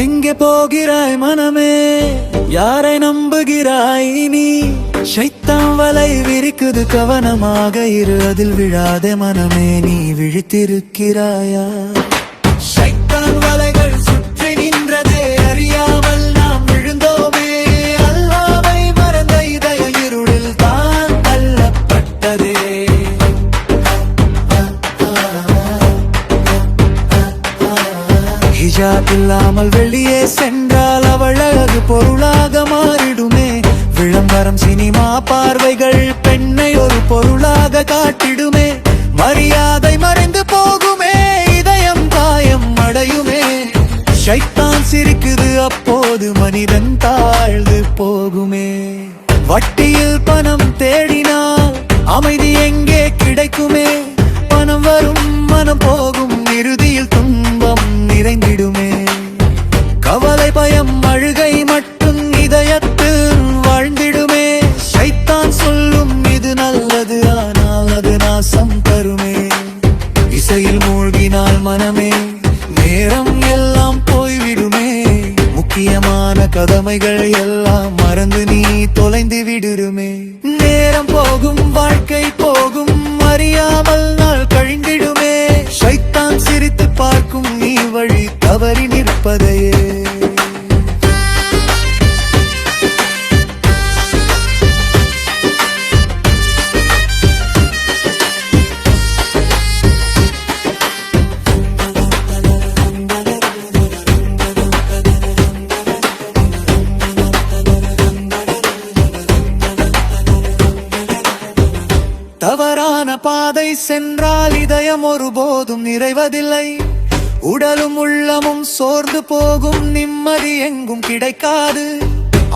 எங்கே போகிறாய் மனமே, யாரை நம்புகிறாய் நீ? ஷைத்தான் வலை விரிக்குது, கவனமாக இரு, அதில் விழாதே மனமே. நீ விழித்திருக்கிறாயா? ஷைத்தான் வலைகள் சுற்றி நின்றதே, அறியாமல் நாம் விழுந்தோமே. அல்லாஹ்வை மறந்த இதய இருளில் தான் தள்ளப்பட்டதே. ஹிஜாப் இல்லாமல் வெளியே சென்றால் அவள் அழகு பொருளாக மாறிடுமே. விளம்பரம், சினிமா பார்வைகள் பெண்ணை ஒரு பொருளாக காட்டிடுமே. மரியாதை மறைந்து போகுமே, இதயம் காயம் அடையுமே. ஷைத்தான் சிரிக்குது, அப்போது மனிதன் தாழ்ந்து போகுமே. வட்டியில் பணம் தேடினால் அமைதி எங்கே கிடைக்குமே? பணம் வரும் மனம் போகும், இறுதியில் துன்பம் நிறைந்திடுமே. கவலை, பயம், அழுகை மட்டும் இதயத்தில் வாழ்ந்திடுமே. ஷைத்தான் சொல்லும் இது நல்லது, ஆனால் அது நாசம் தருமே. இசையில் மூழ்கினால் மனமே, நேரம் எல்லாம் போய்விடுமே. முக்கியமான கடமைகள் எல்லாம் மறந்து நீ தொலைந்து விடுமே. நேரம் போகும், வாழ்க்கை போகும், அறியாமல் நாள் கழிந்திடுமே. ஷைத்தான் சிரித்து பார்க்கும், நீ வழி தவறி நிற்பதையே. தவறான பாதை சென்றால் இதயம் ஒருபோதும் நிறைவதில்லை. உடலும் உள்ளமும் சோர்ந்து போகும், நிம்மதி எங்கும் கிடைக்காது.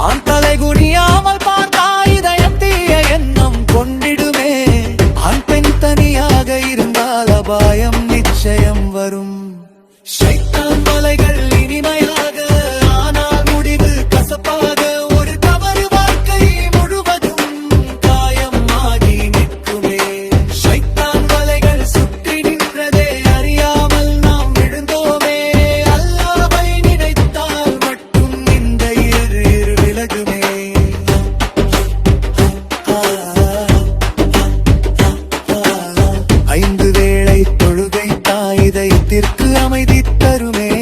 ஆண் தலை குனியாமல் பார்த்தா இதயம் தீய எண்ணம் கொண்டிடுமே. ஆண் பெண் தனியாக இருந்தால் அபாயம் நிச்சயம் வரும். ஷைத்தான் வலைகள் இனிமையாக, ஆனால் முடிவு கசப்பாக. ஒரு தவறு வாழ்க்கை முழுவதும் காயமாகி நிற்குமே. ஷைத்தான் வலைகள் சுற்றி நின்றதே, அறியாமல் நாம் விழுந்தோமே. அல்லாஹ்வை நினைத்தால் மட்டும் இந்த இருள் விலகுமே. ஐந்து வேளை தொழுகை தாயிதயத்திற்கு அமைதி தருமே.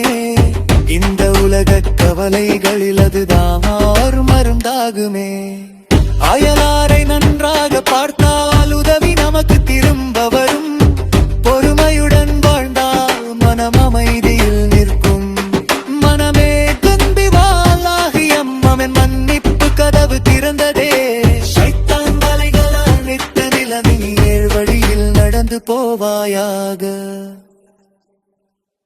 இந்த உலக கவலைகளில் அதுதான் மருந்தாகுமே. அயலாரை நன்றாக பார்த்தால் உதவி நமக்கு திரும்ப வரும்.